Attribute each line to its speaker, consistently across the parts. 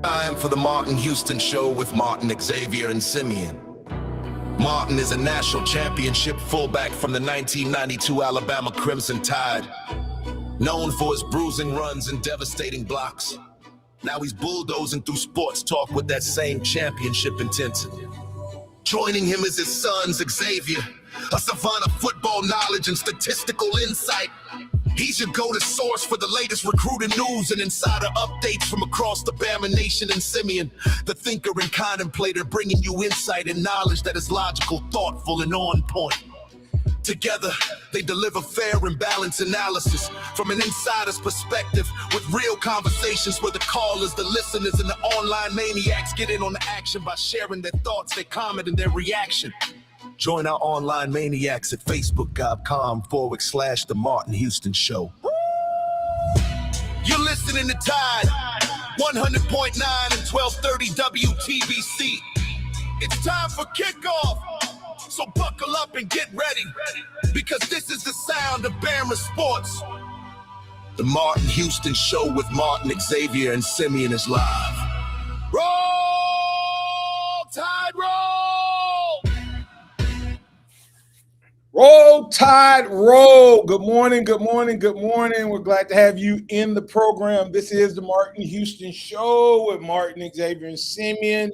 Speaker 1: Time for the Martin Houston Show with Martin, Xavier, and Simeon. Martin is a national championship fullback from the 1992 Alabama Crimson Tide, known for his bruising runs and devastating blocks. Now he's bulldozing through sports talk with that same championship intensity. Joining him is his son, Xavier, a savant of football knowledge and statistical insight. He's your go-to source for the latest recruiting news and insider updates from across the Bama Nation. And Simeon, the thinker and contemplator, bringing you insight and knowledge that is logical, thoughtful, and on point. Together, they deliver fair and balanced analysis from an insider's perspective with real conversations where the callers, the listeners, and the online maniacs get in on the action by sharing their thoughts, their comment, and their reaction. Join our online maniacs at facebook.com/The Martin Houston Show. You're listening to Tide 100.9 and 1230 WTBC. It's time for kickoff. So buckle up and get ready, because this is the sound of Bama sports. The Martin Houston Show with Martin, Xavier, and Simeon is live. Roll, Tide, roll!
Speaker 2: Roll, Tide, roll. Good morning, good morning, good morning. We're glad to have you in the program. This is the Martin Houston Show with Martin, Xavier, and Simeon.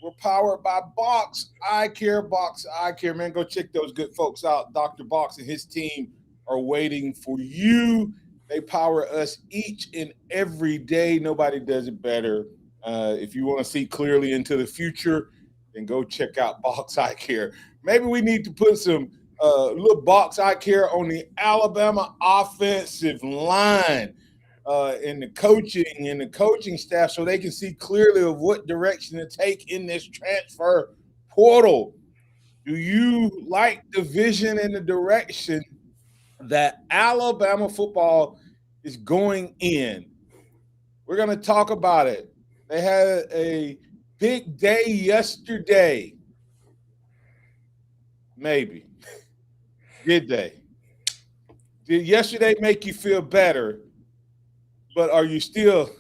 Speaker 2: We're powered by Box Eye Care. Box Eye Care, man, go check those good folks out. Dr. Box and his team are waiting for you. They power us each and every day. Nobody does it better. If you want to see clearly into the future, then go check out Box Eye Care. Maybe we need to put some little Box Eye Care on the Alabama offensive line. In the coaching staff, so they can see clearly of what direction to take in this transfer portal. Do you like the vision and the direction that Alabama football is going in? We're going to talk about it. They had a big day yesterday. Maybe. Did they? Did yesterday make you feel better? But are you still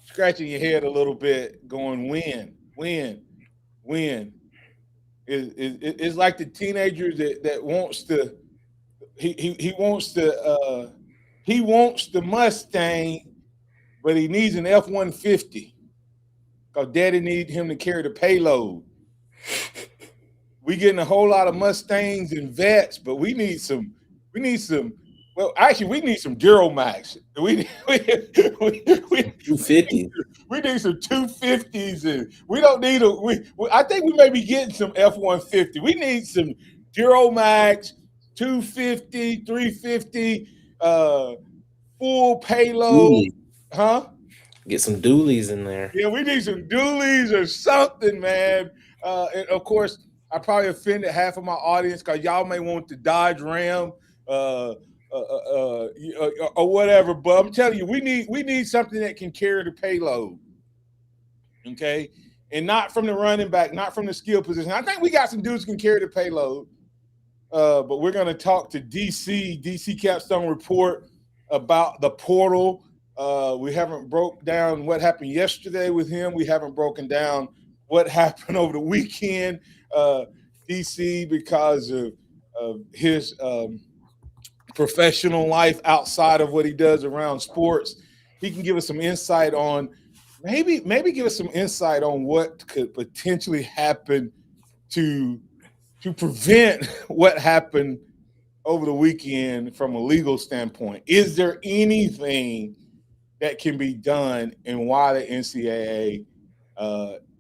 Speaker 2: scratching your head a little bit, going, when? It's like the teenager that wants the he wants the Mustang, but he needs an F-150 because Daddy needs him to carry the payload. We getting a whole lot of Mustangs and Vets, but we need some. Well, actually, we need some Duramax. We
Speaker 3: 250.
Speaker 2: We need some 250s, and we don't need I think we may be getting some F-150. We need some Duramax, 250, 350, full payload.
Speaker 3: Dually.
Speaker 2: Huh?
Speaker 3: Get some dualies in there.
Speaker 2: Yeah, we need some dualies or something, man. And of course, I probably offended half of my audience because y'all may want the Dodge Ram. Or whatever, but I'm telling you, we need something that can carry the payload, okay, and not from the running back, not from the skill position. I think we got some dudes who can carry the payload, but we're going to talk to DC Capstone report about the portal. We haven't broke down what happened yesterday with him. We haven't broken down what happened over the weekend, DC, because of his professional life outside of what he does around sports. He can give us some insight on maybe give us some insight on what could potentially happen to prevent what happened over the weekend from a legal standpoint. Is there anything that can be done and why the NCAA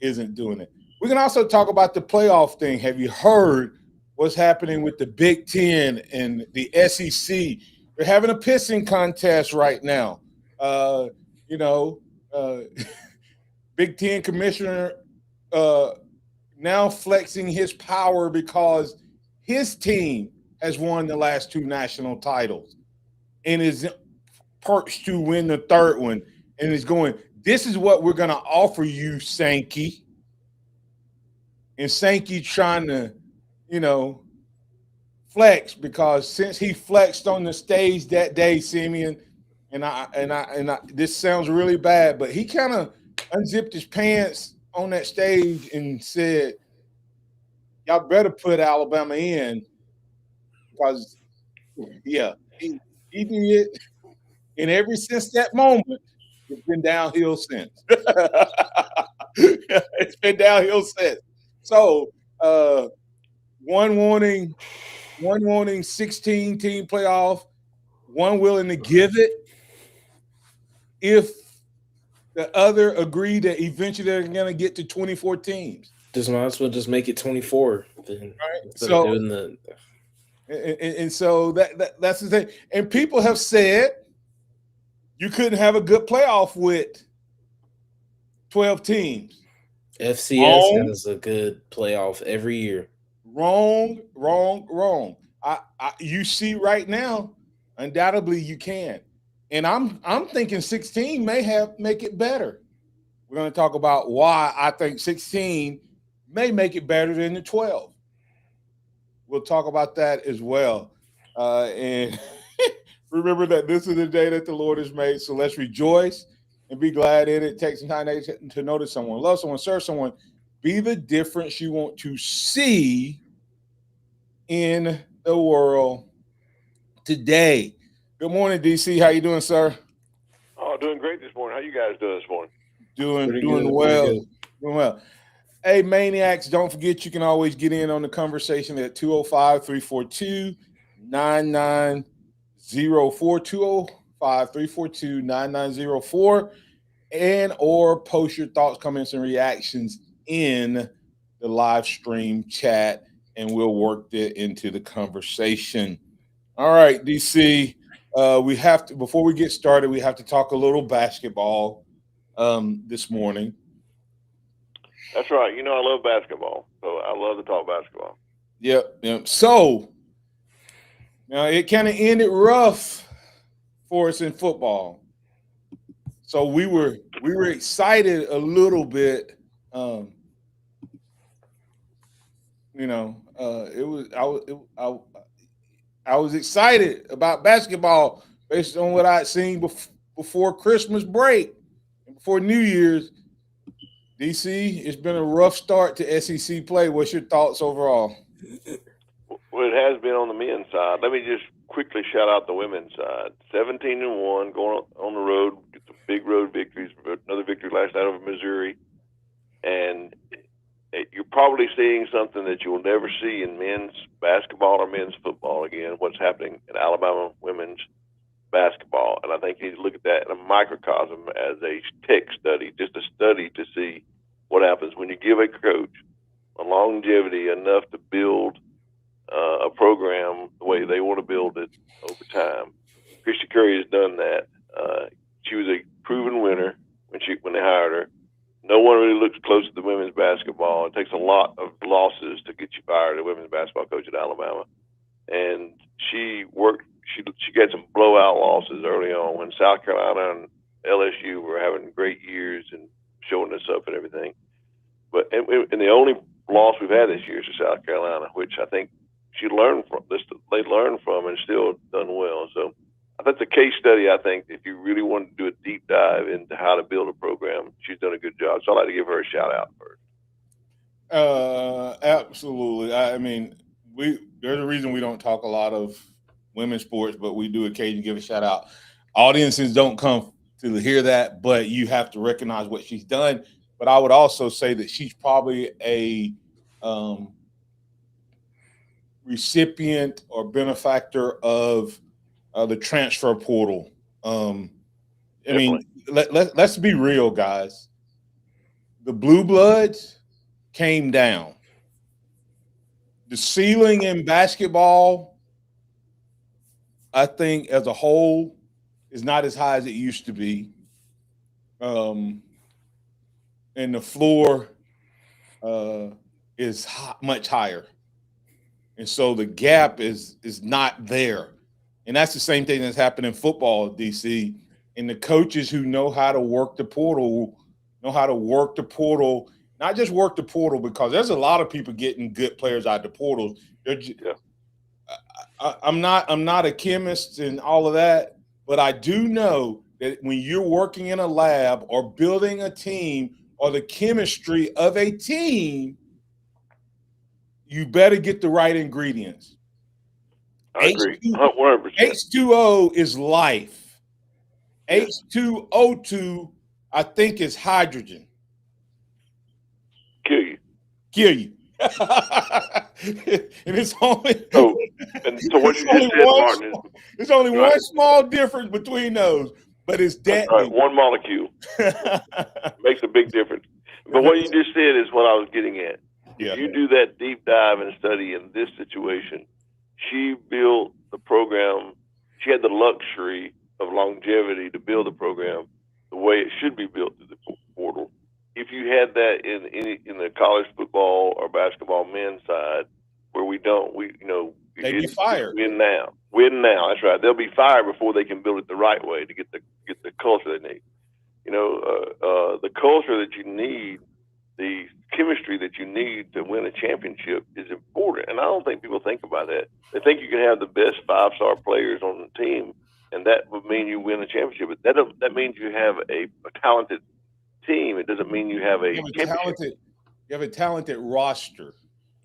Speaker 2: isn't doing it? We can also talk about the playoff thing. Have you heard what's happening with the Big Ten and the SEC? They're having a pissing contest right now. Big Ten commissioner now flexing his power because his team has won the last two national titles and is perched to win the third one, and is going, this is what we're going to offer you, Sankey. And Sankey trying to flex, because since he flexed on the stage that day, Simeon, and I this sounds really bad, but he kind of unzipped his pants on that stage and said, "Y'all better put Alabama in because yeah, he did." And ever since that moment, it's been downhill since. It's been downhill since. So uh, one wanting 16 team playoff, one willing to give it if the other agree that eventually they're going to get to 24 teams.
Speaker 3: Just might as well just make it 24 then,
Speaker 2: Right.
Speaker 3: instead of
Speaker 2: So
Speaker 3: doing the.
Speaker 2: and so that's the thing. And people have said you couldn't have a good playoff with 12 teams.
Speaker 3: FCS
Speaker 2: Wrong,
Speaker 3: has a good playoff every year.
Speaker 2: wrong, wrong, wrong. You see right now, undoubtedly you can. And I'm thinking 16 may make it better. We're going to talk about why I think 16 may make it better than the 12. We'll talk about that as well. And remember that this is the day that the Lord has made. So let's rejoice and be glad in it. Take some time to notice someone, love someone, serve someone. Be the difference you want to see in the world today. Good morning, DC. How you doing, sir?
Speaker 4: Oh, doing great this morning. How you guys doing this morning?
Speaker 2: Doing
Speaker 3: Pretty
Speaker 2: doing
Speaker 3: good,
Speaker 2: well.
Speaker 3: pretty good.
Speaker 2: Doing well. Hey, Maniacs, don't forget you can always get in on the conversation at 205-342-9904. 205-342-9904. And or post your thoughts, comments, and reactions in the live stream chat, and we'll work that into the conversation. All right, DC. We have to, before we get started, we have to talk a little basketball this morning.
Speaker 4: That's right. You know I love basketball, so I love to talk basketball.
Speaker 2: Yep. So now it kind of ended rough for us in football. So we were excited a little bit. I was excited about basketball based on what I'd seen before Christmas break and before New Year's. DC, it's been a rough start to SEC play. What's your thoughts overall?
Speaker 4: Well, it has been on the men's side. Let me just quickly shout out the women's side. 17-1, going on the road, get some big road victories. Another victory last night over Missouri, and you're probably seeing something that you will never see in men's basketball or men's football again. What's happening in Alabama women's basketball, and I think you need to look at that in a microcosm as a tech study, just a study to see what happens when you give a coach a longevity enough to build a program the way they want to build it over time. Christy Curry has done that. She was a proven winner when they hired her. No one really looks close to the women's basketball. It takes a lot of losses to get you fired as a women's basketball coach at Alabama, and she worked. She got some blowout losses early on when South Carolina and LSU were having great years and showing us up and everything. But and the only loss we've had this year is to South Carolina, which I think she learned from. They learned from and still done well. So that's a case study. I think if you really want to do a deep dive into how to build a program, she's done a good job. So I'd like to give her a shout out first.
Speaker 2: Absolutely. I mean, there's a reason we don't talk a lot of women's sports, but we do occasionally give a shout out. Audiences don't come to hear that, but you have to recognize what she's done. But I would also say that she's probably a recipient or benefactor of the transfer portal. I mean, let's be real, guys. The Blue Bloods came down. The ceiling in basketball, I think, as a whole, is not as high as it used to be. And the floor is much higher. And so the gap is not there. And that's the same thing that's happened in football, DC. And the coaches who know how to work the portal, not just work the portal, because there's a lot of people getting good players out of the portal. I'm not a chemist and all of that, but I do know that when you're working in a lab or building a team or the chemistry of a team, you better get the right ingredients.
Speaker 4: I agree, 100%.
Speaker 2: H2O is life.
Speaker 4: Yes.
Speaker 2: H2O2, I think, is hydrogen.
Speaker 4: Kill you.
Speaker 2: Kill you. And it's only
Speaker 4: So what you just said, Martin, is
Speaker 2: there's only
Speaker 4: right.
Speaker 2: one small difference between those, but it's
Speaker 4: That's right.
Speaker 2: deadly.
Speaker 4: One molecule makes a big difference. But what you just said is what I was getting at.
Speaker 2: Yeah.
Speaker 4: If you do that deep dive and study in this situation, she built the program. She had the luxury of longevity to build the program the way it should be built through the portal. If you had that in the college football or basketball men's side, where we don't,
Speaker 2: They'd be fired.
Speaker 4: Win now. That's right. They'll be fired before they can build it the right way to get the culture they need. The culture that you need, the chemistry that you need to win a championship is important. And I don't think people think about that. They think you can have the best 5-star players on the team, and that would mean you win a championship. But that means you have a talented team. It doesn't mean you have a championship.
Speaker 2: You have a talented roster.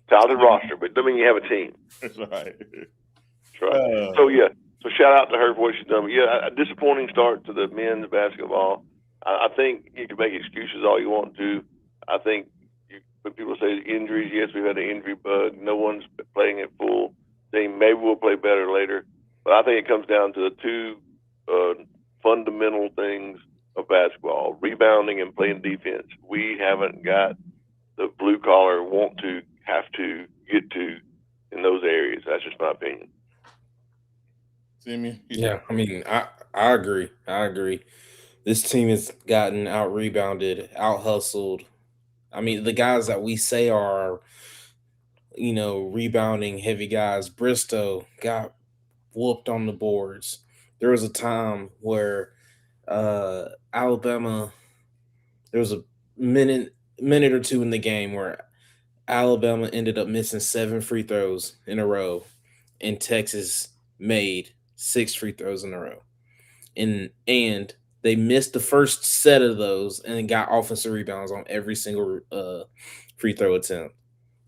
Speaker 4: Talented roster, but doesn't mean you have a team.
Speaker 2: That's right.
Speaker 4: That's right. So shout out to her for what she's done. But yeah, a disappointing start to the men's basketball. I think you can make excuses all you want to. I think when people say injuries, yes, we've had an injury bug. No one's playing at full. Maybe we'll play better later. But I think it comes down to the two fundamental things of basketball: rebounding and playing defense. We haven't got the blue collar have to get to in those areas. That's just my opinion.
Speaker 2: Simeon?
Speaker 3: Yeah, I mean, I agree. This team has gotten out rebounded, out hustled. I mean, the guys that we say are, rebounding heavy guys, Bristow got whooped on the boards. There was a time where Alabama, there was a minute or two in the game where Alabama ended up missing 7 free throws in a row, and Texas made 6 free throws in a row. And they missed the first set of those and got offensive rebounds on every single free throw attempt.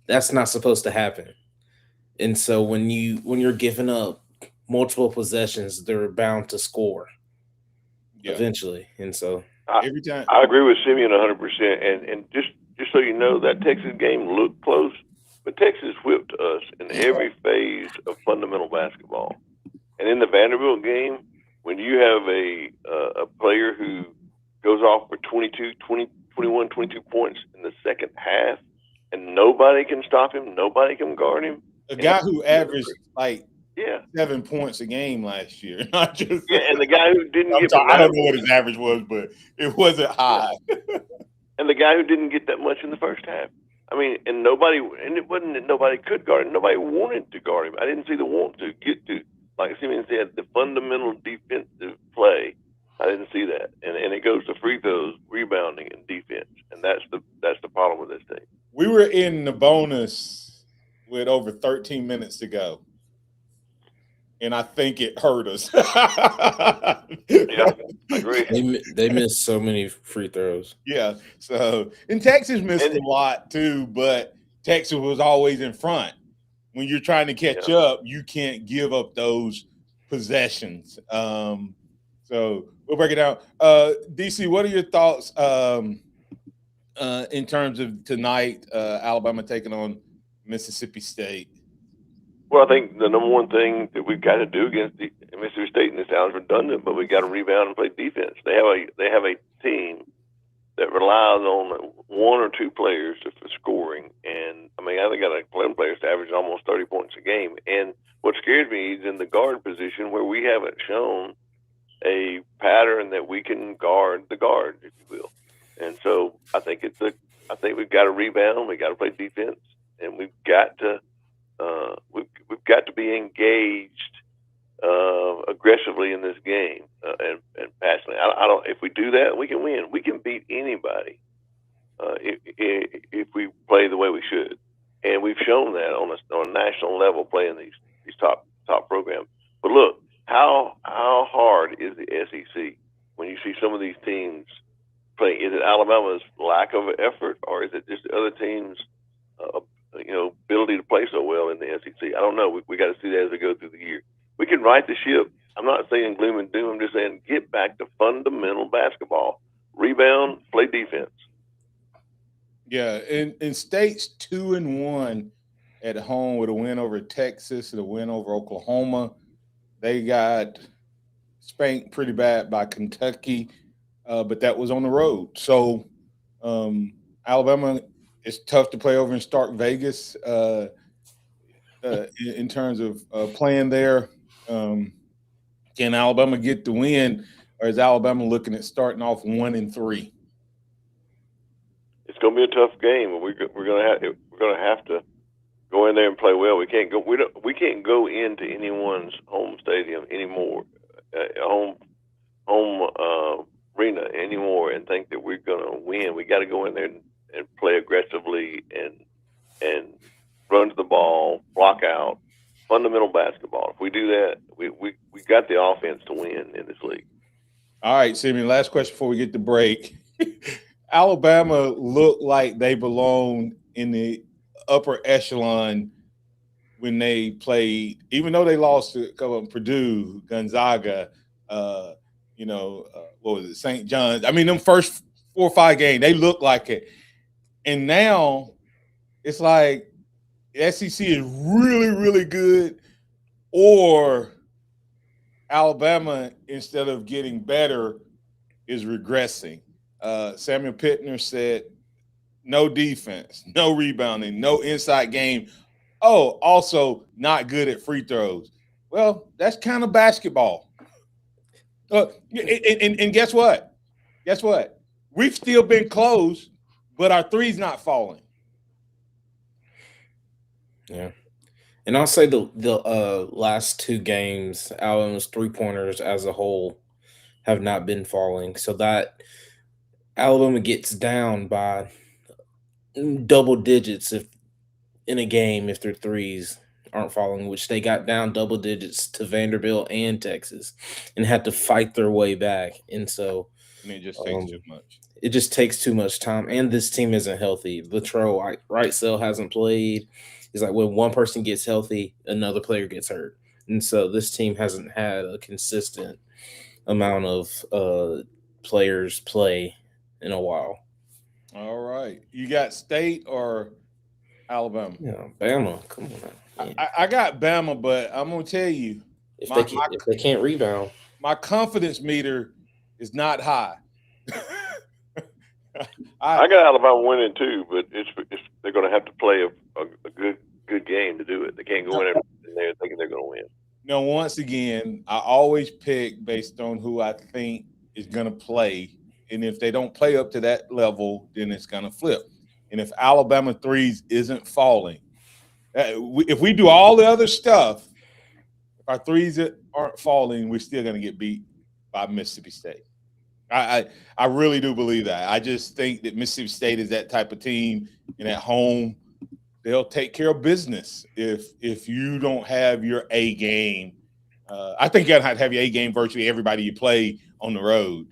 Speaker 3: That's not supposed to happen. And so when you're giving up multiple possessions, they're bound to score eventually. And so
Speaker 2: every time
Speaker 4: I agree with Simeon 100%. And just so you know, that Texas game looked close, but Texas whipped us in every phase of fundamental basketball. And in the Vanderbilt game, when you have a player who goes off for 21, 22 points in the second half, and nobody can stop him, nobody can guard him.
Speaker 2: A guy who averaged 7 points a game last year. Not just
Speaker 4: and the guy who didn't
Speaker 2: I don't know what his average was, but it wasn't high.
Speaker 4: And the guy who didn't get that much in the first half. I mean, and it wasn't that nobody could guard him. Nobody wanted to guard him. I didn't see the want to get to. Like Simeon said, the fundamental defensive play, I didn't see that. And it goes to free throws, rebounding, and defense. And that's the problem with this team.
Speaker 2: We were in the bonus with over 13 minutes to go. And I think it hurt us.
Speaker 4: Yeah, I agree.
Speaker 3: They missed so many free throws.
Speaker 2: Yeah. So, and Texas missed a lot too, but Texas was always in front. When you're trying to catch up, you can't give up those possessions. So we'll break it down. DC, what are your thoughts in terms of tonight, Alabama taking on Mississippi State?
Speaker 4: Well, I think the number one thing that we've got to do against Mississippi State, and it sounds redundant, but we got to rebound and play defense. They have a team that relies on 1 or 2 players for scoring, and I mean, I think got 11 players to average almost 30 points a game. And what scares me is in the guard position where we haven't shown a pattern that we can guard the guard, if you will. And so I think we've got to rebound, we got to play defense, and we've got to be engaged aggressively in this game and passionately. I don't. If we do that, we can win. We can beat anybody if we play the way we should, and we've shown that on a national level playing these top programs. But look, how hard is the SEC when you see some of these teams playing? Is it Alabama's lack of effort, or is it just the other teams' ability to play so well in the SEC? I don't know. We got to see that as we go through the year. We can right the ship. I'm not saying gloom and doom. I'm just saying get back to fundamental basketball. Rebound, play defense.
Speaker 2: Yeah, in State's 2-1 at home with a win over Texas and a win over Oklahoma. They got spanked pretty bad by Kentucky, but that was on the road. So Alabama is tough to play over in Stark Vegas in terms of playing there. Can Alabama get the win, or is Alabama looking at starting off 1-3?
Speaker 4: It's going to be a tough game. We're going to have to go in there and play well. We can't go into anyone's home stadium anymore, home arena anymore, and think that we're going to win. We got to go in there and play aggressively and run to the ball, block out, fundamental basketball. If we do that, we got the offense to win in this league.
Speaker 2: All right, Simeon, last question before we get to break. Alabama looked like they belonged in the upper echelon when they played, even though they lost to a couple of Purdue, Gonzaga, what was it, St. John's. I mean, them first 4 or 5 games, they looked like it. And now it's like the SEC is really, really good, or Alabama, instead of getting better, is regressing. Samuel Pittner said, no defense, no rebounding, no inside game. Oh, also not good at free throws. Well, that's kind of basketball. And guess what? Guess what? We've still been close, but our three's not falling.
Speaker 3: Yeah. And I'll say the last 2 games, Alabama's 3-pointers as a whole have not been falling. So that Alabama gets down by double digits in a game if their threes aren't falling, which they got down double digits to Vanderbilt and Texas and had to fight their way back. And so
Speaker 2: it just takes too much.
Speaker 3: It just takes too much time. And this team isn't healthy. Latrell Wrightsell hasn't played. It's like when one person gets healthy, another player gets hurt. And so this team hasn't had a consistent amount of players play in a while.
Speaker 2: All right. You got State or Alabama?
Speaker 3: Yeah, Bama. Come on.
Speaker 2: I got Bama, but I'm going to tell you.
Speaker 3: If they can't rebound.
Speaker 2: My confidence meter is not high.
Speaker 4: I got Alabama winning too, but they're going to have to play a good game to do it. They can't go in there thinking they're going to win.
Speaker 2: No, once again, I always pick based on who I think is going to play. And if they don't play up to that level, then it's going to flip. And if Alabama threes isn't falling, if we do all the other stuff, if our threes aren't falling, we're still going to get beat by Mississippi State. I really do believe that. I just think that Mississippi State is that type of team, and at home they'll take care of business if you don't have your A game. I think you got to have your A game virtually everybody you play on the road.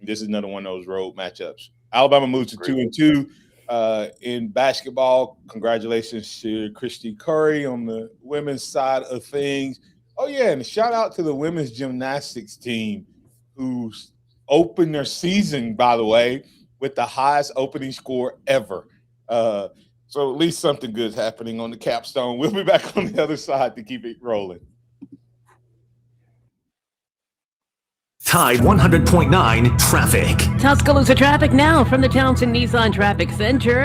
Speaker 2: This is another one of those road matchups. Alabama moves to 2-2 in basketball. Congratulations to Christy Curry on the women's side of things. Oh, yeah, and a shout-out to the women's gymnastics team who opened their season, by the way, with the highest opening score ever. So at least something good is happening on the capstone. We'll be back on the other side to keep it rolling.
Speaker 5: Tide 100.9 traffic.
Speaker 6: Tuscaloosa traffic now from the Townsend Nissan Traffic Center.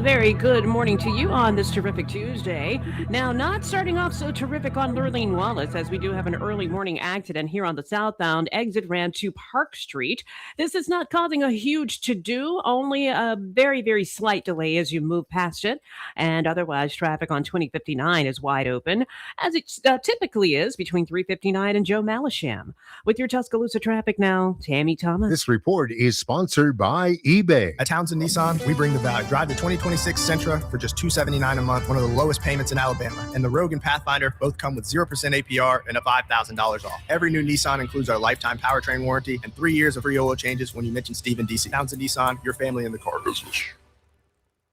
Speaker 6: Very good morning to you on this terrific Tuesday. Now, not starting off so terrific on Lurleen Wallace, as we do have an early morning accident here on the southbound exit ramp to Park Street. This is not causing a huge to-do, only a very, very slight delay as you move past it. And otherwise, traffic on 2059 is wide open, as it typically is between 359 and Joe Malisham. With your Tuscaloosa traffic now, Tammy Thomas.
Speaker 7: This report is sponsored by eBay.
Speaker 8: At Townsend Nissan, we bring the value. Drive the 2026 Sentra for just $279 a month, one of the lowest payments in Alabama. And the Rogue and Pathfinder both come with 0% APR and a $5,000 off. Every new Nissan includes our lifetime powertrain warranty and 3 years of free oil changes when you mention Steve and DC. Townsend Nissan, your family in the car business.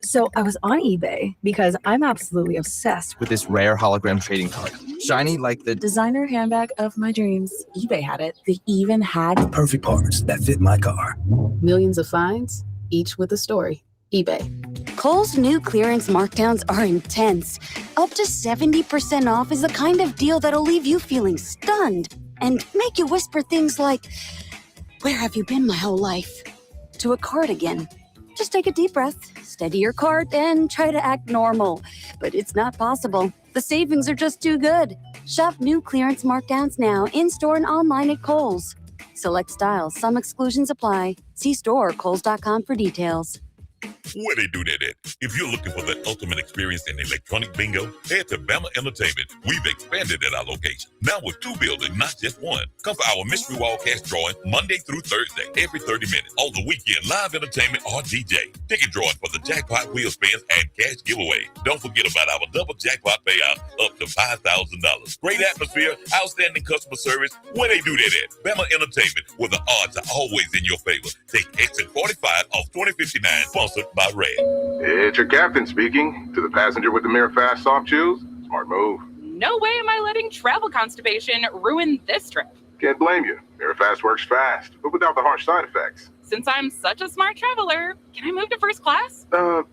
Speaker 9: So I was on eBay because I'm absolutely obsessed
Speaker 10: with this rare hologram trading card. Shiny like the
Speaker 9: designer handbag of my dreams. eBay had it. They even had
Speaker 11: the perfect parts that fit my car.
Speaker 12: Millions of finds, each with a story. eBay.
Speaker 13: Kohl's new clearance markdowns are intense. Up to 70% off is the kind of deal that'll leave you feeling stunned and make you whisper things like, "Where have you been my whole life?" to a cardigan. Just take a deep breath, steady your cart, and try to act normal. But it's not possible. The savings are just too good. Shop new clearance markdowns now, in-store and online at Kohl's. Select styles. Some exclusions apply. See store or kohls.com for details.
Speaker 14: Where they do that at? If you're looking for the ultimate experience in electronic bingo, head to Bama Entertainment. We've expanded at our location. Now with 2 buildings, not just one. Come for our mystery wall cash drawing Monday through Thursday, every 30 minutes. On the weekend, live entertainment or DJ. Ticket drawing for the jackpot wheel spins and cash giveaway. Don't forget about our double jackpot payout up to $5,000. Great atmosphere, outstanding customer service. Where they do that at? Bama Entertainment, where the odds are always in your favor. Take exit 45 off 2059. Sponsored by Red.
Speaker 15: It's your captain speaking. To the passenger with the Mirror Fast soft shoes, smart move.
Speaker 16: No way am I letting travel constipation ruin this trip.
Speaker 15: Can't blame you. Mirror Fast works fast, but without the harsh side effects.
Speaker 16: Since I'm such a smart traveler, can I move to first class?
Speaker 15: No.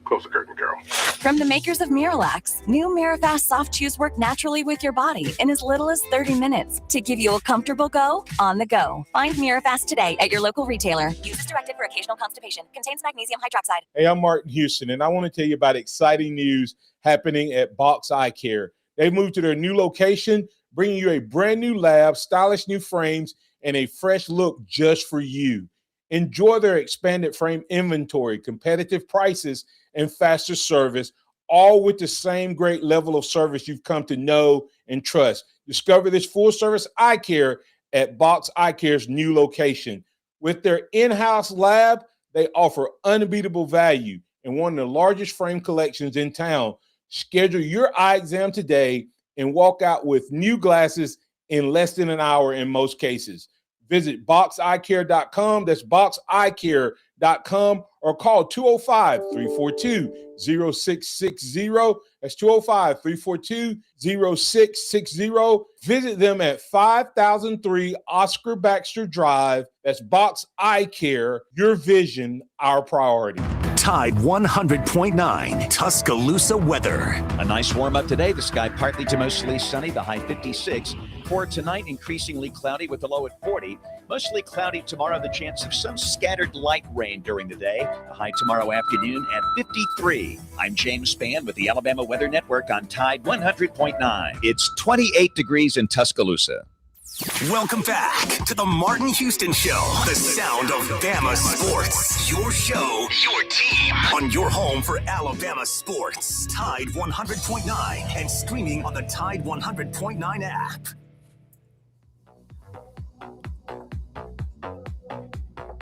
Speaker 15: Close the curtain, girl.
Speaker 17: From the makers of Miralax, new Mirafast soft chews work naturally with your body in as little as 30 minutes to give you a comfortable go on the go. Find Mirafast today at your local retailer. Use as directed for occasional constipation. Contains magnesium hydroxide.
Speaker 2: Hey, I'm Martin Houston, and I want to tell you about exciting news happening at Box Eye Care. They moved to their new location, bringing you a brand new lab, stylish new frames, and a fresh look just for you. Enjoy their expanded frame inventory, competitive prices, and faster service, all with the same great level of service you've come to know and trust. Discover this full-service eye care at Box Eye Care's new location. With their in-house lab, they offer unbeatable value and one of the largest frame collections in town. Schedule your eye exam today and walk out with new glasses in less than an hour in most cases. Visit boxeyecare.com. That's boxeyecare.com or call 205-342-0660. That's 205-342-0660. Visit them at 5003 Oscar Baxter Drive. That's Box Eye Care. Your vision, our priority.
Speaker 5: Tide 100.9 Tuscaloosa weather.
Speaker 18: A nice warm up today. The sky partly to mostly sunny, the high 56. For tonight, increasingly cloudy with a low at 40. Mostly cloudy tomorrow, the chance of some scattered light rain during the day. The high tomorrow afternoon at 53. I'm James Spann with the Alabama Weather Network on Tide 100.9. It's 28 degrees in Tuscaloosa.
Speaker 5: Welcome back to the Martin Houston Show, the sound of Bama sports. Your show, your team, on your home for Alabama sports. Tide 100.9 and streaming on the Tide 100.9 app.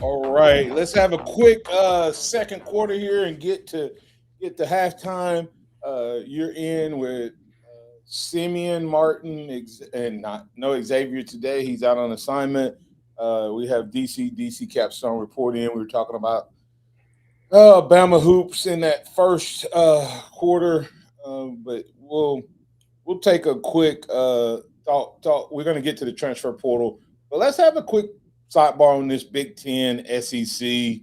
Speaker 2: All right, let's have a quick second quarter here and get to halftime. You're in with Simeon, Martin, and Xavier today. He's out on assignment. We have DC Capstone reporting in. We were talking about Bama hoops in that first quarter, but we'll take a quick thought. We're going to get to the transfer portal, but let's have a quick sidebar on this Big Ten SEC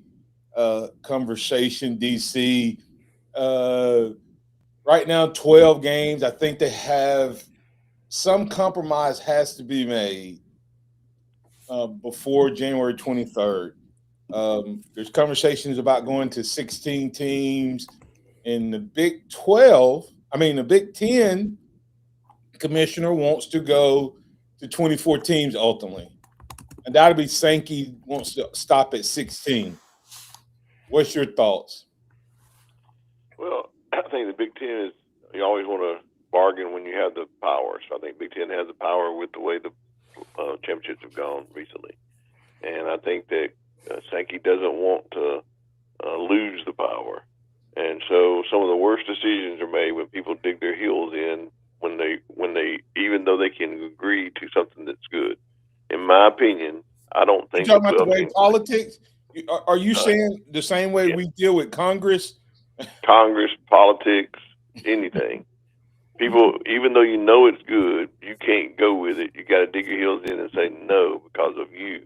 Speaker 2: conversation. DC. Right now, 12 games. I think they have some compromise has to be made before January 23rd. There's conversations about going to 16 teams. In the Big 12, the Big 10 commissioner wants to go to 24 teams ultimately. And that'll be Sankey wants to stop at 16. What's your thoughts?
Speaker 4: Well, I think the Big Ten you always want to bargain when you have the power. So I think Big Ten has the power with the way the championships have gone recently. And I think that Sankey doesn't want to lose the power. And so some of the worst decisions are made when people dig their heels in, when they even though they can agree to something that's good. In my opinion, I don't think
Speaker 2: You talking about the way politics? Are you saying the same way we deal with Congress?
Speaker 4: Congress, politics, anything. People, even though you know it's good, you can't go with it. You got to dig your heels in and say no because of you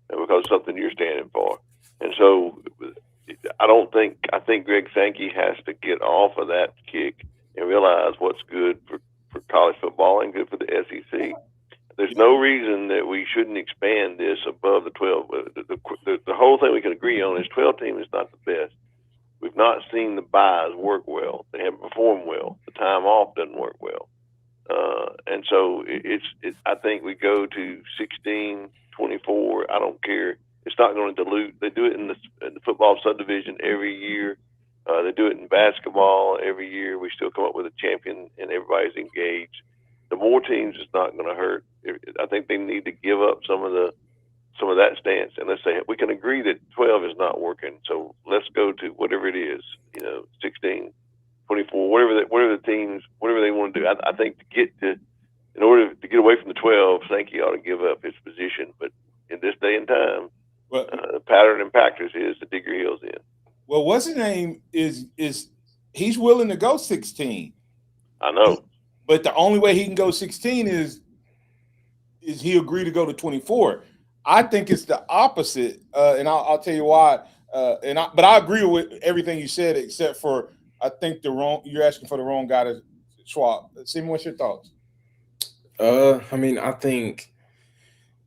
Speaker 4: and because of something you're standing for. And so I think Greg Sankey has to get off of that kick and realize what's good for college football and good for the SEC. There's no reason that we shouldn't expand this above the 12. The whole thing we can agree on is 12 team is not the best. We've not seen the buys work well. They haven't performed well. The time off doesn't work well. And so I think we go to 16, 24. I don't care. It's not going to dilute. They do it in the football subdivision every year. They do it in basketball every year. We still come up with a champion, and everybody's engaged. The more teams is not going to hurt. I think they need to give up some of that stance, and let's say we can agree that 12 is not working. So let's go to whatever it is, 16, 24, whatever the teams, whatever they want to do. I think in order to get away from the 12, Sankey ought to give up his position. But in this day and time, the pattern in practice is to dig your heels in.
Speaker 2: Well, what's his name is he's willing to go 16.
Speaker 4: I know.
Speaker 2: But the only way he can go 16 is he agree to go to 24. I think it's the opposite, and I'll tell you why. But I agree with everything you said, except for I think you're asking for the wrong guy to swap. Simon, what's your thoughts?
Speaker 3: I think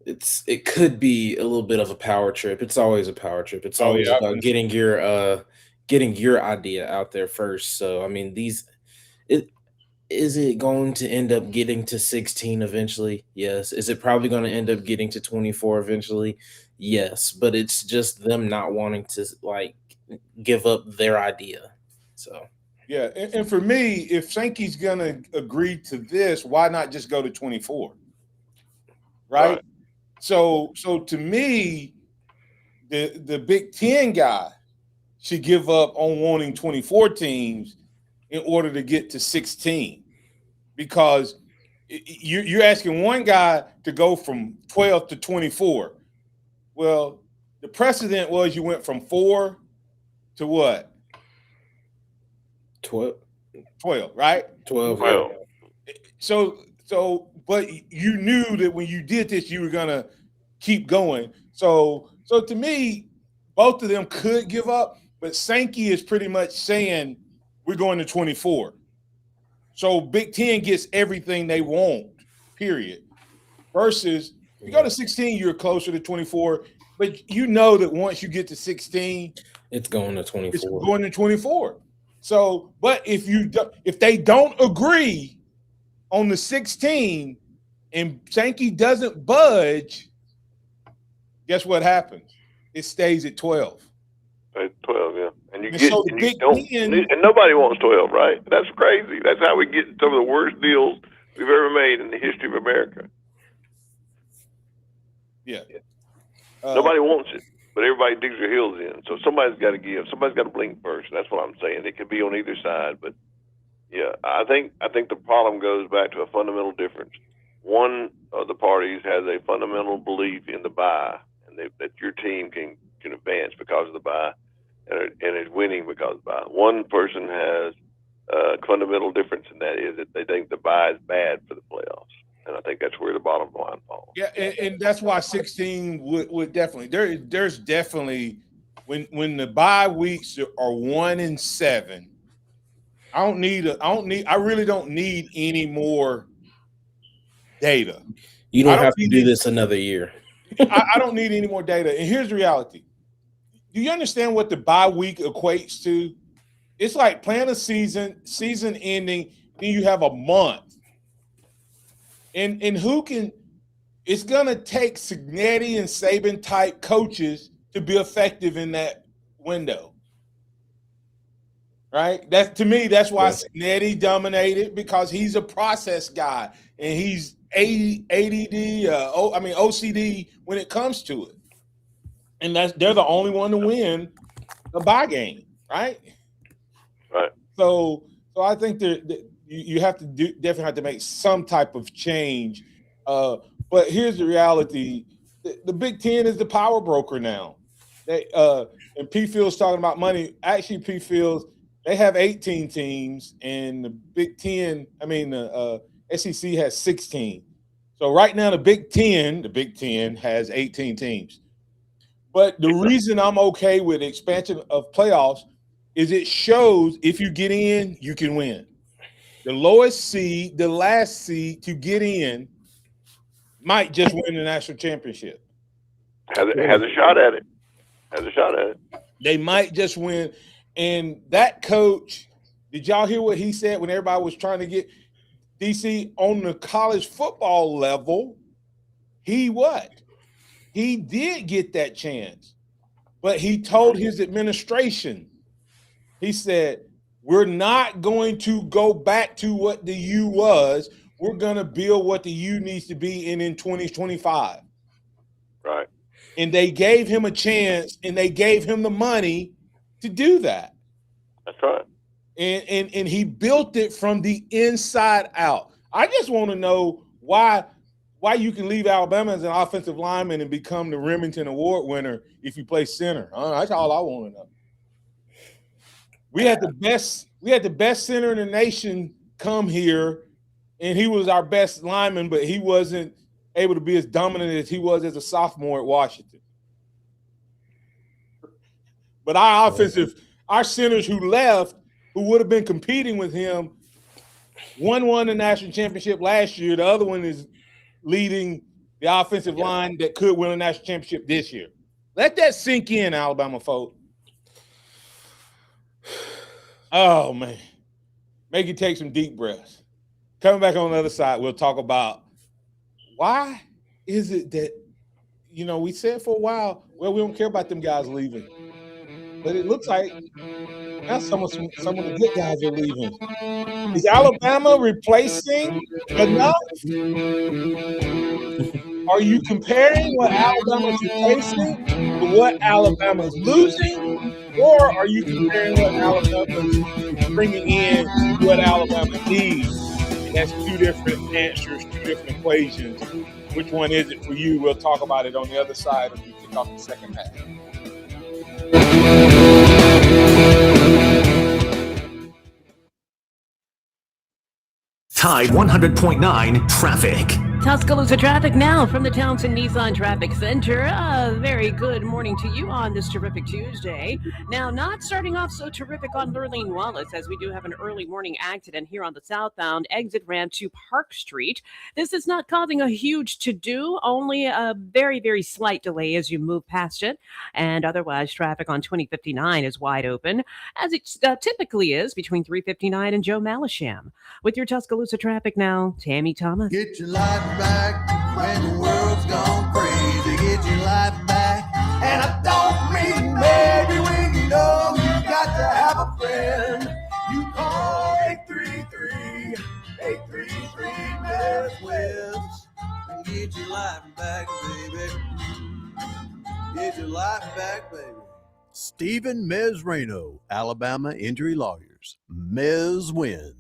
Speaker 3: it could be a little bit of a power trip. It's always a power trip. It's always about getting your idea out there first. So is it going to end up getting to 16 eventually? Yes. Is it probably going to end up getting to 24 eventually? Yes. But it's just them not wanting to give up their idea. So
Speaker 2: yeah, and for me, if Sankey's going to agree to this, why not just go to 24? Right? So to me, the Big Ten guy should give up on wanting 24 teams in order to get to 16, because you're asking one guy to go from 12 to 24. Well, the precedent was you went from 4 to what?
Speaker 3: 12,
Speaker 2: right?
Speaker 3: 12.
Speaker 4: Well,
Speaker 2: so, but you knew that when you did this, you were gonna keep going. So to me, both of them could give up, but Sankey is pretty much saying we're going to 24. So Big Ten gets everything they want, period. Versus if you go to 16, you're closer to 24, but you know that once you get to 16,
Speaker 3: it's going to 24.
Speaker 2: It's going to 24. So, but if they don't agree on the 16 and Sankey doesn't budge, guess what happens? It stays at 12.
Speaker 4: At 12, yeah. And
Speaker 2: And
Speaker 4: nobody wants 12, right? That's crazy. That's how we get some of the worst deals we've ever made in the history of America.
Speaker 2: Yeah.
Speaker 4: Nobody wants it, but everybody digs their heels in. So somebody's got to give. Somebody's got to blink first. That's what I'm saying. It could be on either side, but yeah, I think the problem goes back to a fundamental difference. One of the parties has a fundamental belief in the bye, and that your team can advance because of the bye, and is winning because of the bye. One person has a fundamental difference, and that is that they think the bye is bad for the playoffs. And I think that's where the bottom line falls.
Speaker 2: Yeah, and that's why 16 would definitely there's definitely when the bye weeks are 1 and 7. I really don't need any more data.
Speaker 3: You don't have to do this another year.
Speaker 2: I don't need any more data. And here's the reality. Do you understand what the bye week equates to? It's like playing a season ending, then you have a month. And who can – it's going to take Cignetti and Saban type coaches to be effective in that window. Right? To me, that's why Cignetti dominated, because he's a process guy and he's OCD when it comes to it, and they're the only one to win the bye game, right?
Speaker 4: Right.
Speaker 2: So I think you have to definitely have to make some type of change. But here's the reality: the Big Ten is the power broker now. And P Field's talking about money. Actually, P Fields, they have 18 teams, and the Big Ten, the SEC has 16. So right now, the Big Ten has 18 teams. But the reason I'm okay with expansion of playoffs is it shows if you get in, you can win. The lowest seed, the last seed to get in, might just win the national championship.
Speaker 4: Has a shot at it.
Speaker 2: They might just win. And that coach, did y'all hear what he said when everybody was trying to get DC on the college football level? He did get that chance. But he told his administration, he said, we're not going to go back to what the U was. We're going to build what the U needs to be in 2025.
Speaker 4: Right.
Speaker 2: And they gave him a chance, and they gave him the money to do that.
Speaker 4: That's right.
Speaker 2: And he built it from the inside out. I just want to know why you can leave Alabama as an offensive lineman and become the Remington Award winner if you play center. That's all I want to know. We had the best center in the nation come here, and he was our best lineman, but he wasn't able to be as dominant as he was as a sophomore at Washington. But our centers who left, who would have been competing with him, one won the national championship last year. The other one is leading the offensive line that could win a national championship this year. Let that sink in, Alabama folk. Oh, man. Make you take some deep breaths. Coming back on the other side, we'll talk about why is it that, we said for a while, well, we don't care about them guys leaving. But it looks like now some of the good guys are leaving. Is Alabama replacing enough? Are you comparing what Alabama's replacing to what Alabama's losing? Or are you comparing what Alabama's bringing in to what Alabama needs? And that's two different answers, two different equations. Which one is it for you? We'll talk about it on the other side as we kick off the second half.
Speaker 5: Tide 100.9 traffic.
Speaker 6: Tuscaloosa traffic now from the Townsend Nissan Traffic Center. A very good morning to you on this terrific Tuesday. Now, not starting off so terrific on Lurleen Wallace, as we do have an early morning accident here on the southbound exit ramp to Park Street. This is not causing a huge to-do, only a very, very slight delay as you move past it. And otherwise, traffic on 2059 is wide open, as it typically is between 359 and Joe Malisham. With your Tuscaloosa traffic now, Tammy Thomas.
Speaker 19: Get your life back when the world's gone crazy. Get your life back. And I don't mean maybe when you know you got to have a friend. You call 833-833-MAS-WIS and get your life back, baby. Get your life back, baby.
Speaker 20: Stephen Mezrano, Alabama Injury Lawyers. Mez wins.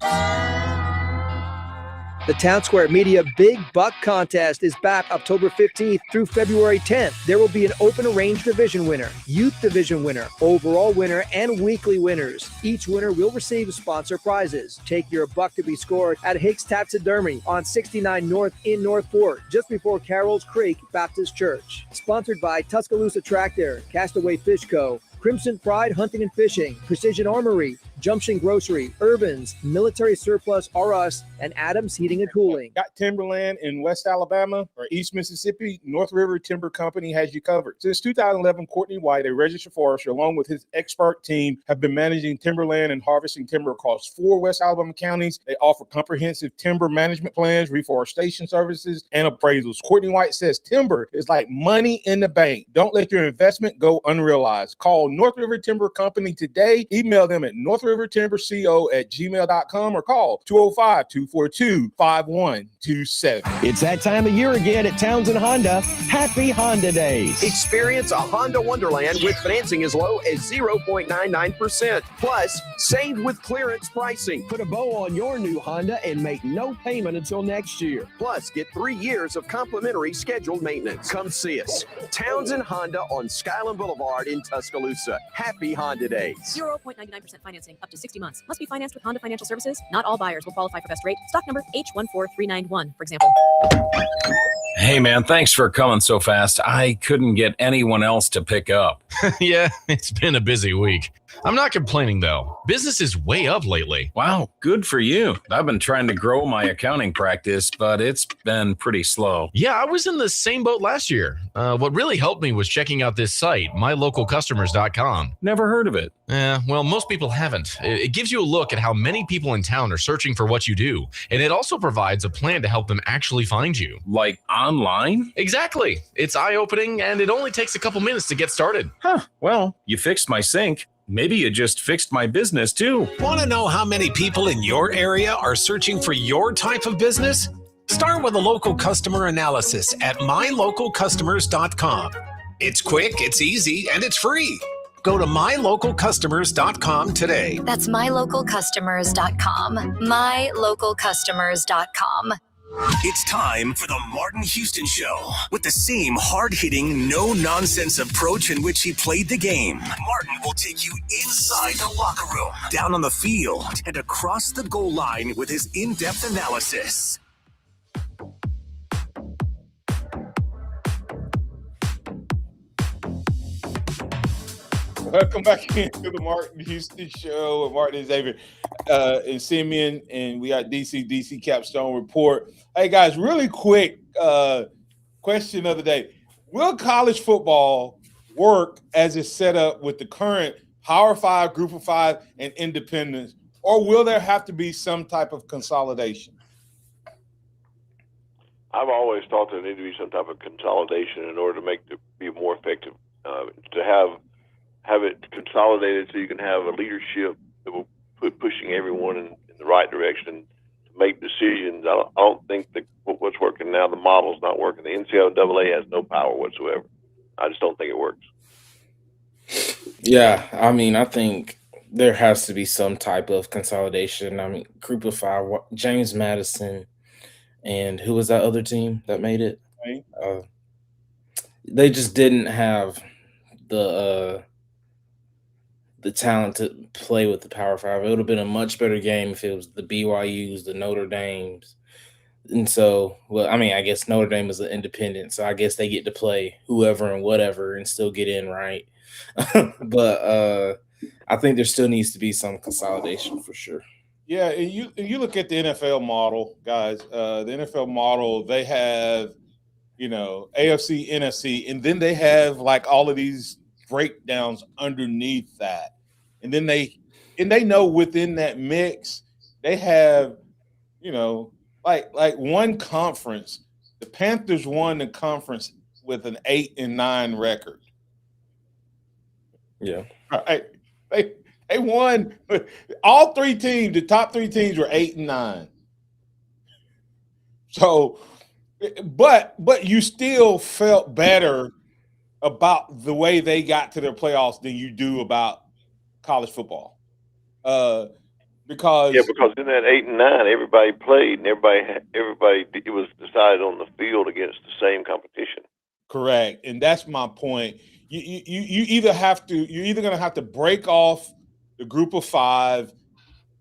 Speaker 21: The Town Square Media Big Buck Contest is back October 15th through February 10th. There will be an open range division winner, youth division winner, overall winner, and weekly winners. Each winner will receive sponsor prizes. Take your buck to be scored at Hicks Taxidermy on 69 North in North Fork, just before Carroll's Creek Baptist Church. Sponsored by Tuscaloosa Tractor, Castaway Fish Co., Crimson Pride Hunting and Fishing, Precision Armory, Junction Grocery, Urbans, Military Surplus R Us, and Adams Heating and Cooling.
Speaker 2: Got timberland in West Alabama or East Mississippi? North River Timber Company has you covered. Since 2011, Courtney White, a registered forester, along with his expert team, have been managing timberland and harvesting timber across 4 West Alabama counties. They offer comprehensive timber management plans, reforestation services, and appraisals. Courtney White says timber is like money in the bank. Don't let your investment go unrealized. Call North River Timber Company today. Email them at North crossrivertimberco@gmail.com or call 205-242-5127.
Speaker 1: It's that time of year again at Townsend Honda. Happy Honda Days.
Speaker 22: Experience a Honda Wonderland with financing as low as 0.99%. Plus, save with clearance pricing.
Speaker 1: Put a bow on your new Honda and make no payment until next year.
Speaker 22: Plus, get 3 years of complimentary scheduled maintenance. Come see us. Townsend Honda on Skyland Boulevard in Tuscaloosa. Happy Honda Days.
Speaker 23: 0.99% financing up to 60 months. Must be financed with Honda Financial Services. Not all buyers will qualify for best rate. Stock number H14391, for example.
Speaker 24: Hey, man, thanks for coming so fast. I couldn't get anyone else to pick up.
Speaker 25: Yeah, it's been a busy week. I'm not complaining, though. Business is way up lately.
Speaker 24: Wow, good for you. I've been trying to grow my accounting practice, but it's been pretty slow.
Speaker 25: Yeah, I was in the same boat last year. What really helped me was checking out this site, mylocalcustomers.com.
Speaker 24: Never heard of it.
Speaker 25: Well, most people haven't. It gives you a look at how many people in town are searching for what you do, and it also provides a plan to help them actually find you.
Speaker 24: Like online?
Speaker 25: Exactly. It's eye-opening, and it only takes a couple minutes to get started.
Speaker 24: Huh. Well, you fixed my sink. Maybe you just fixed my business, too.
Speaker 26: Want to know how many people in your area are searching for your type of business? Start with a local customer analysis at mylocalcustomers.com. It's quick, it's easy, and it's free. Go to mylocalcustomers.com today.
Speaker 17: That's mylocalcustomers.com. Mylocalcustomers.com.
Speaker 5: It's time for the Martin Houston Show. With the same hard-hitting, no-nonsense approach in which he played the game, Martin will take you inside the locker room, down on the field, and across the goal line with his in-depth analysis.
Speaker 2: Welcome back into the Martin Houston Show with Martin and Xavier and Simeon, and we got DC Capstone Report. Hey, guys, really quick question of the day. Will college football work as it's set up with the current Power 5, Group of 5, and independents, or will there have to be some type of consolidation?
Speaker 4: I've always thought there needed to be some type of consolidation in order to make it be more effective, to have it consolidated so you can have a leadership that will put pushing everyone in the right direction to make decisions. I don't think that what's working now, the model's not working. The NCAA has no power whatsoever. I just don't think it works.
Speaker 3: Yeah, I mean, I think there has to be some type of consolidation. I mean, Group of 5, James Madison, and who was that other team that made it? They just didn't have the talent to play with the Power 5. It would have been a much better game if it was the BYUs, the Notre Dames. And so, well, I mean, I guess Notre Dame is an independent, so I guess they get to play whoever and whatever and still get in, right? But I think there still needs to be some consolidation for sure.
Speaker 2: Yeah, and you look at the NFL model, guys. The NFL model, they have, AFC, NFC, and then they have like all of these breakdowns underneath that. And then they know within that mix, they have, like one conference. The Panthers won the conference with an 8-9 record.
Speaker 3: Yeah.
Speaker 2: Right. They won all three teams. The top three teams were 8-9. So, but you still felt better about the way they got to their playoffs than you do about college football. Because
Speaker 4: in that 8-9, everybody played and everybody it was decided on the field against the same competition.
Speaker 2: Correct, and that's my point. You're either going to have to break off the Group of 5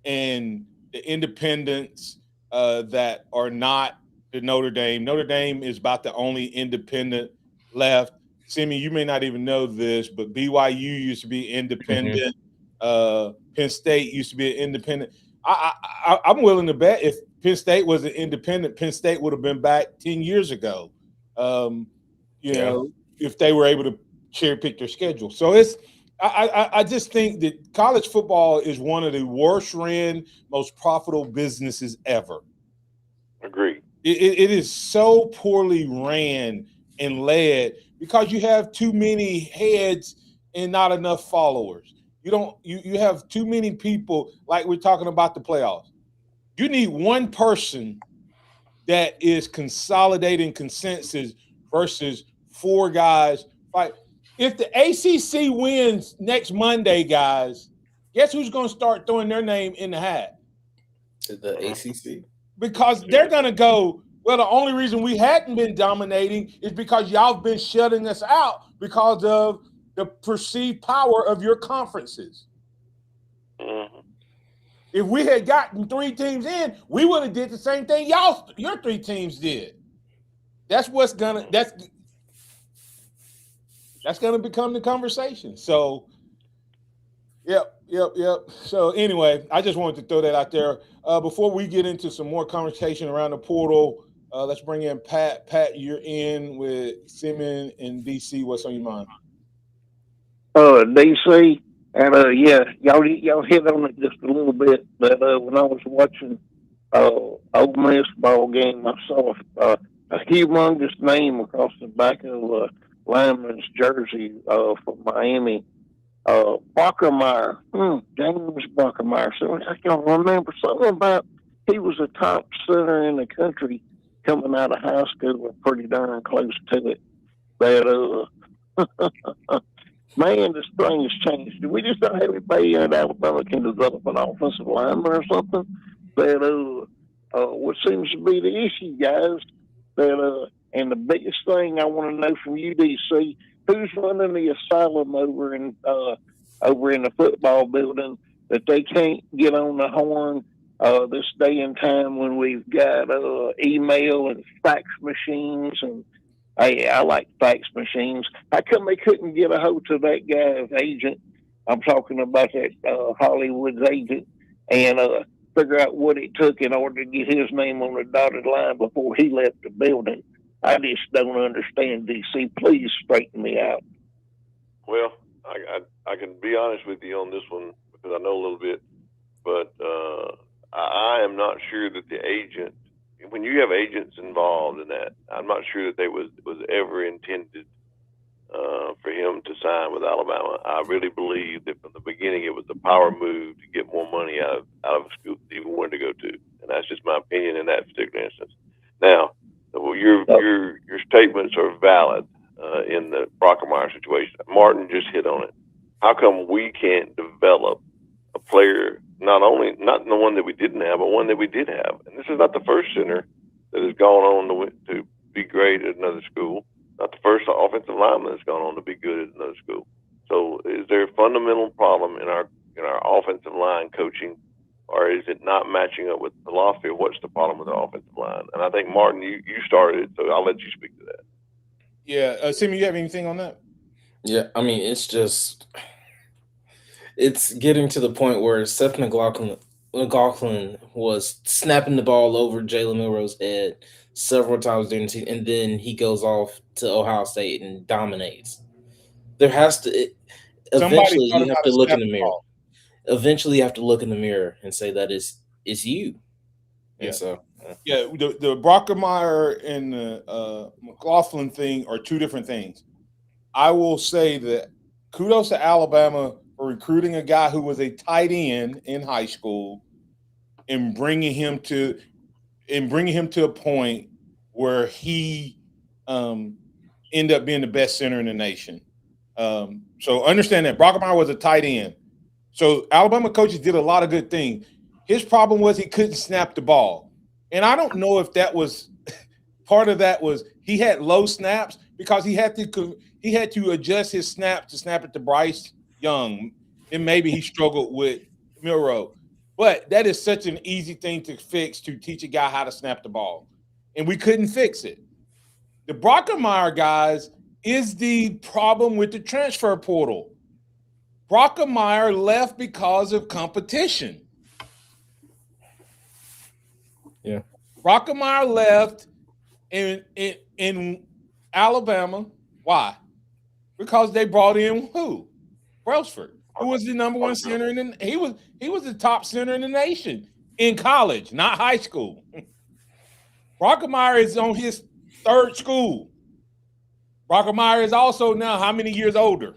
Speaker 2: and the independents that are not the Notre Dame. Notre Dame is about the only independent left. Simeon, you may not even know this, but BYU used to be independent. Penn State used to be an independent. I'm willing to bet if Penn State was an independent, Penn State would have been back 10 years ago. If they were able to cherry pick their schedule. So I just think that college football is one of the worst ran, most profitable businesses ever.
Speaker 4: Agree.
Speaker 2: It is so poorly ran and led because you have too many heads and not enough followers. You have too many people, like we're talking about the playoffs. You need one person that is consolidating consensus versus four guys. Like, if the ACC wins next Monday, guys, guess who's going to start throwing their name in the hat?
Speaker 3: The ACC.
Speaker 2: Because they're going to go, well, the only reason we hadn't been dominating is because y'all have been shutting us out because of the perceived power of your conferences.
Speaker 4: Mm-hmm.
Speaker 2: If we had gotten 3 teams in, we would have did the same thing your 3 teams did. That's gonna become the conversation. So, yep. So anyway, I just wanted to throw that out there. Before we get into some more conversation around the portal, let's bring in Pat. Pat, you're in with Simeon and DC. What's on your mind?
Speaker 7: DC, and yeah, y'all hit on it just a little bit. But when I was watching Ole Miss ball game, I saw a humongous name across the back of lineman's jersey for Miami. Bockermeyer, James Bockermeyer. So I can remember something about he was a top center in the country coming out of high school. We're pretty darn close to it. But man, this thing has changed. We just don't have anybody in Alabama can develop an offensive lineman or something. But what seems to be the issue, guys? That and the biggest thing I want to know from you, DC, who's running the asylum over in the football building that they can't get on the horn this day and time when we've got email and fax machines and I like fax machines. How come they couldn't get a hold of that guy's agent? I'm talking about that Hollywood's agent and figure out what it took in order to get his name on the dotted line before he left the building. I just don't understand, DC. Please straighten me out.
Speaker 4: Well, I can be honest with you on this one because I know a little bit, but I am not sure that the agent, when you have agents involved in that, I'm not sure that they was ever intended for him to sign with Alabama. I really believe that from the beginning it was a power move to get more money out of a school that he wanted to go to, and that's just my opinion in that particular instance. Now, your statements are valid in the Brockermeyer situation. Martin just hit on it. How come we can't develop a player, not in the one that we didn't have, but one that we did have? And this is not the first center that has gone on to be great at another school. Not the first offensive lineman that's gone on to be good at another school. So is there a fundamental problem in our offensive line coaching, or is it not matching up with philosophy? What's the problem with the offensive line? And I think, Martin, you started it, so I'll let you speak to that.
Speaker 2: Yeah. Simi, you have anything on that?
Speaker 3: Yeah, I mean, it's getting to the point where Seth McLaughlin was snapping the ball over Jalen Milroe's head several times during the season, and then he goes off to Ohio State and dominates. There has to eventually you have to look in the mirror. Eventually, you have to look in the mirror and say that it's you.
Speaker 2: Yeah.
Speaker 3: And so,
Speaker 2: yeah, the Brockermeyer and the McLaughlin thing are two different things. I will say that kudos to Alabama for recruiting a guy who was a tight end in high school and bringing him to a point where he ended up being the best center in the nation. So understand that Brockermeyer was a tight end. So Alabama coaches did a lot of good things. His problem was he couldn't snap the ball. And I don't know if that was part of that was he had low snaps because he had to adjust his snap to snap it to Bryce Young. And maybe he struggled with Milroe. But that is such an easy thing to fix, to teach a guy how to snap the ball. And we couldn't fix it. The Brockermeyer guys is the problem with the transfer portal. Brockermeyer left because of competition.
Speaker 3: Yeah.
Speaker 2: Brockermeyer left in Alabama. Why? Because they brought in who? Brailsford, who was the number one center he was the top center in the nation in college, not high school. Brockermeyer is on his third school. Brockermeyer is also now how many years older?